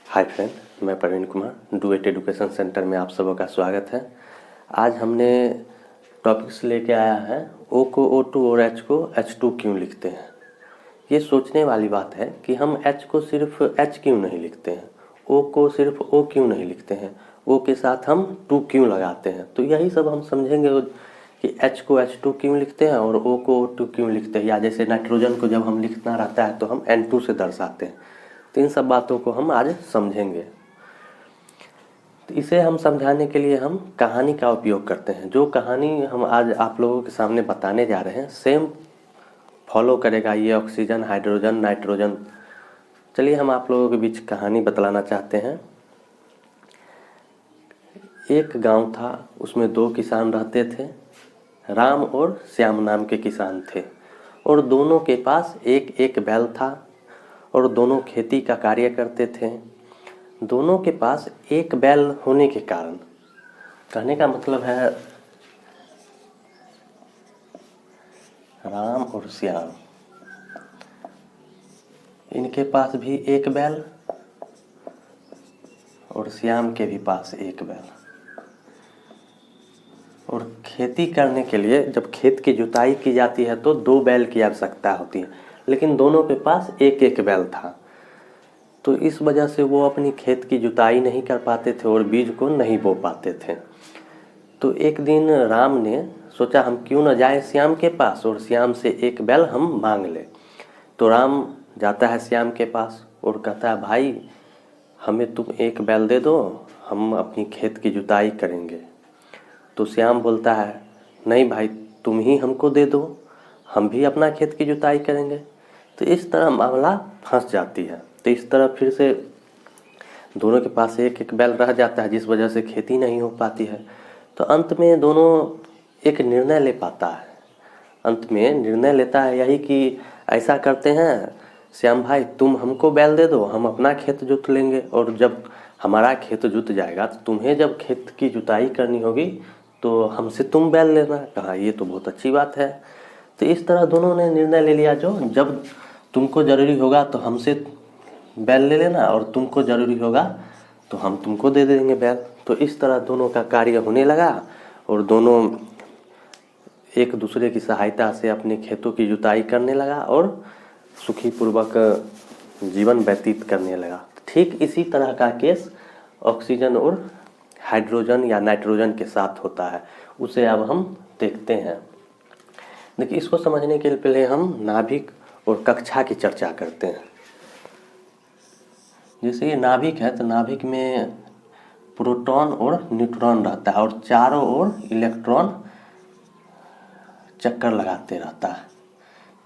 हाय friend, मैं Praveen Kumar Duet Education Centre में आप सबों का स्वागत है। आज हमने टॉपिक्स लेके आया है ओ को O2 और H को H2 क्यों लिखते हैं। ये सोचने वाली बात है कि हम H को सिर्फ H क्यों नहीं लिखते हैं, O को सिर्फ O क्यों नहीं लिखते हैं, O के साथ हम 2 क्यों लगाते हैं। तो यही सब हम समझेंगे कि H को H2 क्यों लिखते हैं और O को O2 क्यों लिखते हैं, या जैसे नाइट्रोजन को जब हम लिखना रहता है तो हम N2 से दर्शाते हैं। तो इन सब बातों को हम आज समझेंगे। तो इसे हम समझाने के लिए हम कहानी का उपयोग करते हैं। जो कहानी हम आज आप लोगों के सामने बताने जा रहे हैं सेम फॉलो करेगा ये ऑक्सीजन, हाइड्रोजन, नाइट्रोजन। चलिए हम आप लोगों के बीच कहानी बतलाना चाहते हैं। एक गांव था, उसमें 2 किसान रहते थे। राम और श्याम नाम के किसान थे और दोनों के पास एक एक बैल था और दोनों खेती का कार्य करते थे। दोनों के पास एक बैल होने के कारण, कहने का मतलब है राम और श्याम, इनके पास भी एक बैल और श्याम के भी पास एक बैल। और खेती करने के लिए जब खेत की जुताई की जाती है तो 2 बैल की आवश्यकता होती है, लेकिन दोनों के पास एक एक बैल था। तो इस वजह से वो अपनी खेत की जुताई नहीं कर पाते थे और बीज को नहीं बो पाते थे। तो एक दिन राम ने सोचा हम क्यों न जाए श्याम के पास और श्याम से एक बैल हम मांग ले। तो राम जाता है श्याम के पास और कहता है भाई हमें तुम एक बैल दे दो, हम अपनी खेत की जुताई करेंगे। तो श्याम बोलता है नहीं भाई, तुम ही हमको दे दो, हम भी अपना खेत की जुताई करेंगे। तो इस तरह मामला फंस जाती है। तो इस तरह फिर से दोनों के पास एक एक बैल रह जाता है, जिस वजह से खेती नहीं हो पाती है। तो अंत में दोनों एक निर्णय ले पाता है। अंत में निर्णय लेता है यही कि ऐसा करते हैं श्याम भाई, तुम हमको बैल दे दो, हम अपना खेत जोत लेंगे और जब हमारा खेत जुत जाएगा तो तुम्हें जब खेत की जुताई करनी होगी तो हमसे तुम बैल लेना। कहा ये तो बहुत अच्छी बात है। तो इस तरह दोनों ने निर्णय ले लिया, जो जब तुमको ज़रूरी होगा तो हमसे बैल ले लेना और तुमको ज़रूरी होगा तो हम तुमको दे देंगे बैल। तो इस तरह दोनों का कार्य होने लगा और दोनों एक दूसरे की सहायता से अपने खेतों की जुताई करने लगा और सुखी पूर्वक जीवन व्यतीत करने लगा। ठीक इसी तरह का केस ऑक्सीजन और हाइड्रोजन या नाइट्रोजन के साथ होता है। उसे अब हम देखते हैं। देखिए, इसको समझने के लिए पहले हम नाभिक और कक्षा की चर्चा करते हैं। जैसे ये नाभिक है तो नाभिक में प्रोटॉन और न्यूट्रॉन रहता है और चारों ओर इलेक्ट्रॉन चक्कर लगाते रहता है।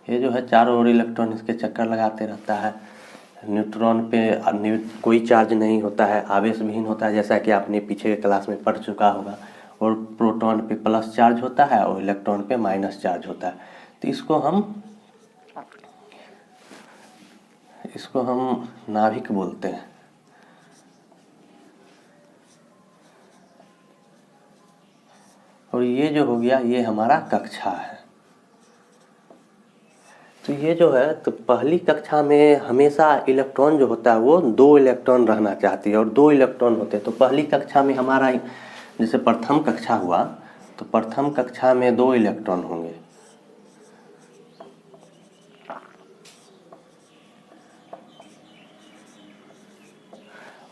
ये जो है चारों ओर इलेक्ट्रॉन इसके चक्कर लगाते रहता है। न्यूट्रॉन पे कोई चार्ज नहीं होता है, आवेश विहीन होता है, जैसा कि आपने पीछे के क्लास में पढ़ चुका होगा। और प्रोटॉन पे प्लस चार्ज होता है और इलेक्ट्रॉन पे माइनस चार्ज होता है। तो इसको हम नाभिक बोलते हैं। और ये जो हो गया ये हमारा कक्षा है। तो ये जो है, तो पहली कक्षा में हमेशा इलेक्ट्रॉन जो होता है वो 2 इलेक्ट्रॉन रहना चाहती है और 2 इलेक्ट्रॉन होते हैं। तो पहली कक्षा में हमारा जैसे प्रथम कक्षा हुआ तो प्रथम कक्षा में 2 इलेक्ट्रॉन होंगे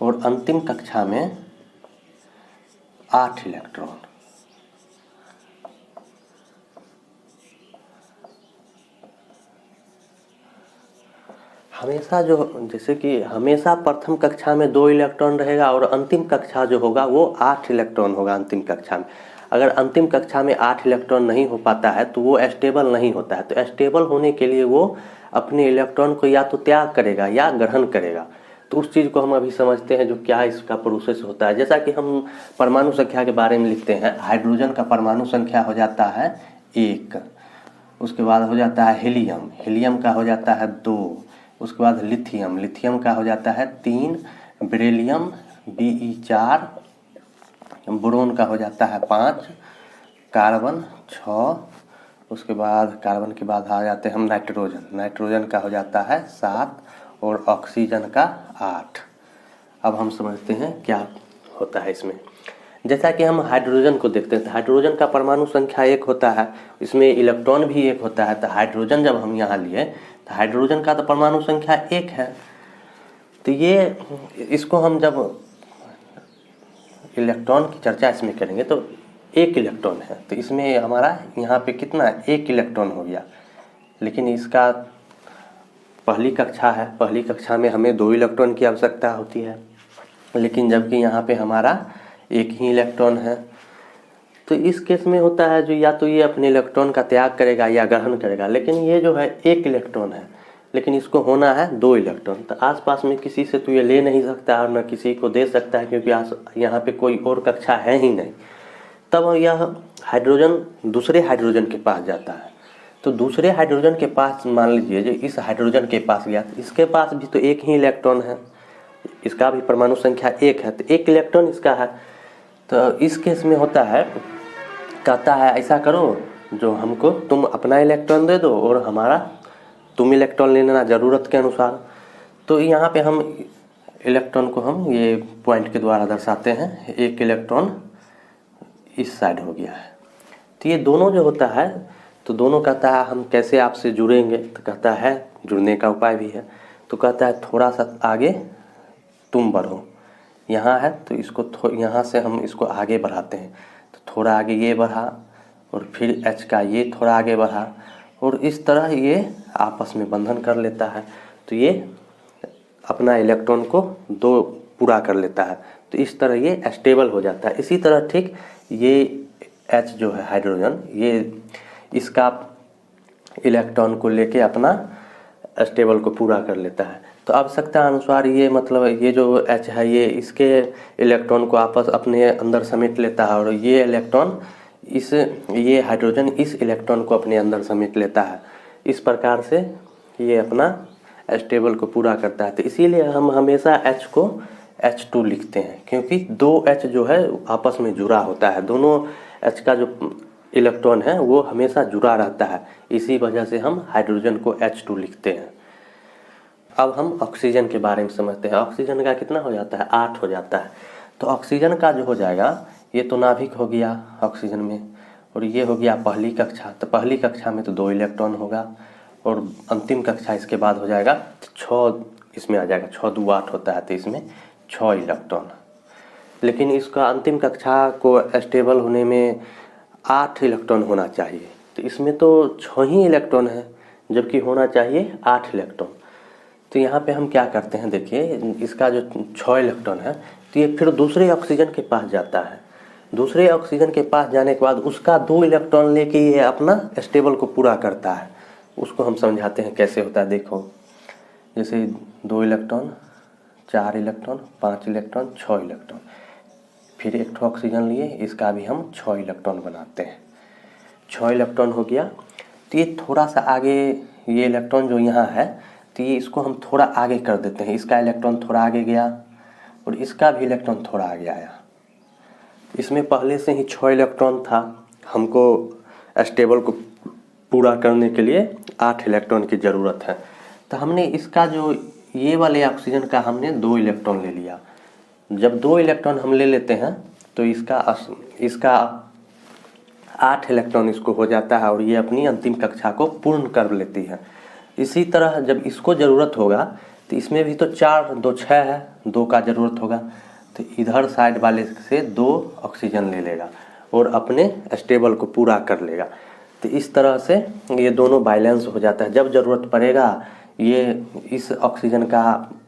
और अंतिम कक्षा में 8 इलेक्ट्रॉन। हमेशा जो जैसे कि हमेशा प्रथम कक्षा में 2 इलेक्ट्रॉन रहेगा और अंतिम कक्षा जो होगा वो 8 इलेक्ट्रॉन होगा अंतिम कक्षा में। अगर अंतिम कक्षा में 8 इलेक्ट्रॉन नहीं हो पाता है तो वो स्टेबल नहीं होता है। तो स्टेबल होने के लिए वो अपने इलेक्ट्रॉन को या तो त्याग करेगा या ग्रहण करेगा। तो उस चीज़ को हम अभी समझते हैं जो क्या इसका प्रोसेस होता है। जैसा कि हम परमाणु संख्या के बारे में लिखते हैं, हाइड्रोजन का परमाणु संख्या हो जाता है 1, उसके बाद हो जाता है हीलियम, हीलियम का हो जाता है 2, उसके बाद लिथियम, लिथियम का हो जाता है 3, बेरिलियम Be4, बोरोन का हो जाता है 5, कार्बन 6, उसके बाद कार्बन के बाद आ जाते हैं हम नाइट्रोजन, नाइट्रोजन का हो जाता है 7 और ऑक्सीजन का 8। अब हम समझते हैं क्या होता है इसमें। जैसा कि हम हाइड्रोजन को देखते हैं तो हाइड्रोजन का परमाणु संख्या 1 होता है, इसमें इलेक्ट्रॉन भी 1 होता है। तो हाइड्रोजन जब हम यहाँ लिए तो हाइड्रोजन का तो परमाणु संख्या 1 है। तो ये इसको हम जब इलेक्ट्रॉन की चर्चा इसमें करेंगे तो 1 इलेक्ट्रॉन है, तो इसमें हमारा यहाँ पे कितना 1 इलेक्ट्रॉन हो गया। लेकिन इसका पहली कक्षा है, पहली कक्षा में हमें 2 इलेक्ट्रॉन की आवश्यकता होती है, लेकिन जबकि यहाँ पे हमारा 1 ही इलेक्ट्रॉन है। तो इस केस में होता है जो या तो ये अपने इलेक्ट्रॉन का त्याग करेगा या ग्रहण करेगा। लेकिन ये जो है 1 इलेक्ट्रॉन है, लेकिन इसको होना है 2 इलेक्ट्रॉन। तो आसपास में किसी से तो ये ले नहीं सकता और न किसी को दे सकता है, क्योंकि यहाँ पे कोई और कक्षा है ही नहीं। तब यह हाइड्रोजन दूसरे हाइड्रोजन के पास जाता है। तो दूसरे हाइड्रोजन के पास मान लीजिए जो इस हाइड्रोजन के पास गया, तो इसके पास भी तो 1 ही इलेक्ट्रॉन है, इसका भी परमाणु संख्या 1 है, तो 1 इलेक्ट्रॉन इसका है। तो इस केस में होता है, कहता है ऐसा करो जो हमको तुम अपना इलेक्ट्रॉन दे दो और हमारा तुम इलेक्ट्रॉन ले लेना ज़रूरत के अनुसार। तो यहाँ पे हम इलेक्ट्रॉन को हम ये पॉइंट के द्वारा दर्शाते हैं। 1 इलेक्ट्रॉन इस साइड हो गया है। तो ये दोनों जो होता है, तो दोनों कहता है हम कैसे आपसे जुड़ेंगे, तो कहता है जुड़ने का उपाय भी है। तो कहता है थोड़ा सा आगे तुम बढ़ो, यहाँ है तो इसको यहाँ से हम इसको आगे बढ़ाते हैं। तो थोड़ा आगे ये बढ़ा और फिर H का ये थोड़ा आगे बढ़ा और इस तरह ये आपस में बंधन कर लेता है। तो ये अपना इलेक्ट्रॉन को 2 पूरा कर लेता है। तो इस तरह ये स्टेबल हो जाता है। इसी तरह ठीक ये H जो है हाइड्रोजन, ये इसका इलेक्ट्रॉन को लेके अपना स्टेबल को पूरा कर लेता है। तो आवश्यकता अनुसार ये मतलब ये जो H है ये इसके इलेक्ट्रॉन को आपस अपने अंदर समेट लेता है और ये इलेक्ट्रॉन ये हाइड्रोजन इस इलेक्ट्रॉन को अपने अंदर समेट लेता है। इस प्रकार से ये अपना स्टेबल को पूरा करता है। तो इसीलिए हम हमेशा H को H2 लिखते हैं, क्योंकि 2 H जो है आपस में जुड़ा होता है। दोनों H का जो इलेक्ट्रॉन है वो हमेशा जुड़ा रहता है, इसी वजह से हम हाइड्रोजन को H2 लिखते हैं। अब हम ऑक्सीजन के बारे में समझते हैं। ऑक्सीजन का कितना हो जाता है 8 हो जाता है। तो ऑक्सीजन का जो हो जाएगा, ये तो नाभिक हो गया ऑक्सीजन में, और ये हो गया पहली कक्षा। तो पहली कक्षा में तो 2 इलेक्ट्रॉन होगा और अंतिम कक्षा इसके बाद हो जाएगा 6 इसमें आ जाएगा। 6 2 8 होता है, तो इसमें 6 इलेक्ट्रॉन। लेकिन इसका अंतिम कक्षा को स्टेबल होने में 8 इलेक्ट्रॉन होना चाहिए। तो इसमें तो 6 ही इलेक्ट्रॉन है, जबकि होना चाहिए 8 इलेक्ट्रॉन। तो यहाँ पे हम क्या करते हैं, देखिए इसका जो 6 इलेक्ट्रॉन है तो ये फिर दूसरे ऑक्सीजन के पास जाता है। दूसरे ऑक्सीजन के पास जाने के बाद उसका 2 इलेक्ट्रॉन लेके ये अपना स्टेबल को पूरा करता है। उसको हम समझाते हैं कैसे होता है। देखो जैसे 2 इलेक्ट्रॉन, 4 इलेक्ट्रॉन, 5 इलेक्ट्रॉन, 6 इलेक्ट्रॉन, फिर एक ऑक्सीजन लिए, इसका भी हम 6 इलेक्ट्रॉन बनाते हैं। 6 इलेक्ट्रॉन हो गया। तो ये थोड़ा सा आगे, ये इलेक्ट्रॉन जो यहाँ है तो ये इसको हम थोड़ा आगे कर देते हैं। इसका इलेक्ट्रॉन थोड़ा आगे गया और इसका भी इलेक्ट्रॉन थोड़ा आगे आया। इसमें पहले से ही 6 इलेक्ट्रॉन था, हमको स्टेबल को पूरा करने के लिए 8 इलेक्ट्रॉन की ज़रूरत है। तो हमने इसका जो ये वाले ऑक्सीजन का हमने 2 इलेक्ट्रॉन ले लिया। जब 2 इलेक्ट्रॉन हम ले लेते हैं तो इसका 8 इलेक्ट्रॉन इसको हो जाता है और ये अपनी अंतिम कक्षा को पूर्ण कर लेती है। इसी तरह जब इसको ज़रूरत होगा तो इसमें भी तो 4 2 6 है, 2 का ज़रूरत होगा, तो इधर साइड वाले से 2 ऑक्सीजन ले लेगा और अपने स्टेबल को पूरा कर लेगा। तो इस तरह से ये दोनों बैलेंस हो जाता है। जब ज़रूरत पड़ेगा ये इस ऑक्सीजन का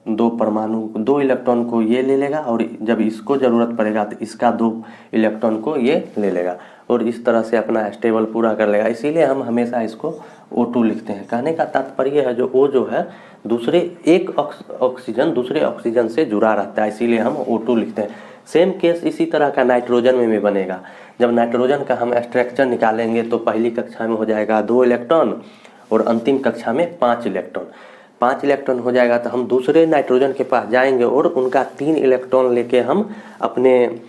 2 इलेक्ट्रॉन को ये ले लेगा और जब इसको ज़रूरत पड़ेगा तो इसका 2 इलेक्ट्रॉन को ये ले लेगा और इस तरह से अपना स्टेबल पूरा कर लेगा। इसीलिए हम हमेशा इसको O2 लिखते हैं। कहने का तात्पर्य है जो O जो है दूसरे एक ऑक्सीजन दूसरे ऑक्सीजन से जुड़ा रहता है, इसीलिए हम O2 लिखते हैं। सेम केस इसी तरह का नाइट्रोजन में भी बनेगा। जब नाइट्रोजन का हम स्ट्रक्चर निकालेंगे तो पहली कक्षा में हो जाएगा 2 इलेक्ट्रॉन और अंतिम कक्षा में 5 इलेक्ट्रॉन। 5 इलेक्ट्रॉन हो जाएगा तो हम दूसरे नाइट्रोजन के पास जाएंगे और उनका 3 इलेक्ट्रॉन लेके हम अपने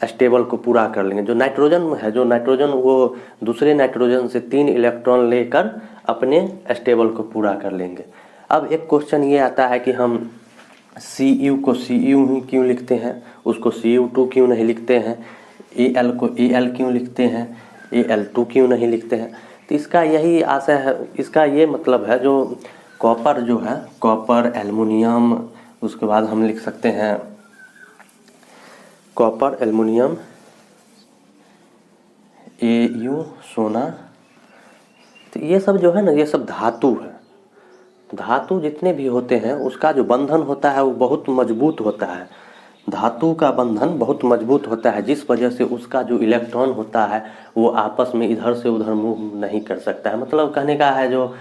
स्टेबल को पूरा कर लेंगे। जो नाइट्रोजन वो दूसरे नाइट्रोजन से 3 इलेक्ट्रॉन लेकर अपने स्टेबल को पूरा कर लेंगे। अब एक क्वेश्चन ये आता है कि हम Cu को Cu ही क्यों लिखते हैं, उसको Cu2 क्यों नहीं लिखते हैं, Al को Al क्यों लिखते हैं, Al2 क्यों नहीं लिखते हैं। तो इसका यही आशय है, इसका ये मतलब है, जो कॉपर जो है, कॉपर, एल्युमिनियम, उसके बाद हम लिख सकते हैं कॉपर, एल्युमिनियम, Au, सोना। तो ये सब जो है ना, ये सब धातु है। धातु जितने भी होते हैं उसका जो बंधन होता है वो बहुत मजबूत होता है। धातु का बंधन बहुत मजबूत होता है, जिस वजह से उसका जो इलेक्ट्रॉन होता है वो आपस में इधर से उधर मूव नहीं कर सकता है। मतलब कहने का है, जो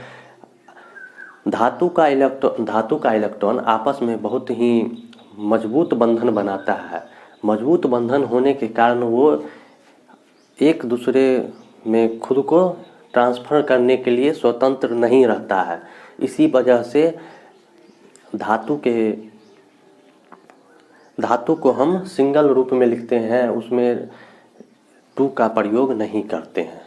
धातु का इलेक्ट्रॉन आपस में बहुत ही मजबूत बंधन बनाता है। मजबूत बंधन होने के कारण वो एक दूसरे में खुद को ट्रांसफ़र करने के लिए स्वतंत्र नहीं रहता है। इसी वजह से धातु को हम सिंगल रूप में लिखते हैं, उसमें टू का प्रयोग नहीं करते हैं।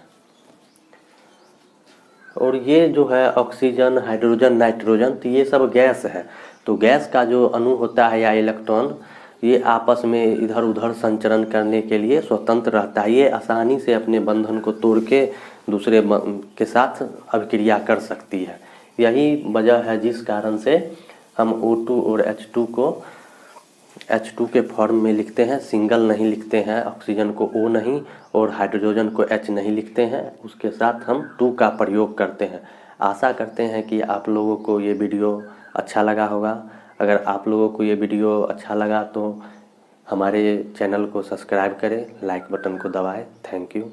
और ये जो है ऑक्सीजन, हाइड्रोजन, नाइट्रोजन, तो ये सब गैस है। तो गैस का जो अणु होता है या इलेक्ट्रॉन, ये आपस में इधर उधर संचरण करने के लिए स्वतंत्र रहता है। ये आसानी से अपने बंधन को तोड़ के दूसरे के साथ अभिक्रिया कर सकती है। यही वजह है जिस कारण से हम O2 और H2 को H2 के फॉर्म में लिखते हैं, सिंगल नहीं लिखते हैं। ऑक्सीजन को O नहीं और हाइड्रोजन को H नहीं लिखते हैं, उसके साथ हम 2 का प्रयोग करते हैं। आशा करते हैं कि आप लोगों को ये वीडियो अच्छा लगा होगा। अगर आप लोगों को ये वीडियो अच्छा लगा तो हमारे चैनल को सब्सक्राइब करें, लाइक बटन को दबाएं। Thank you.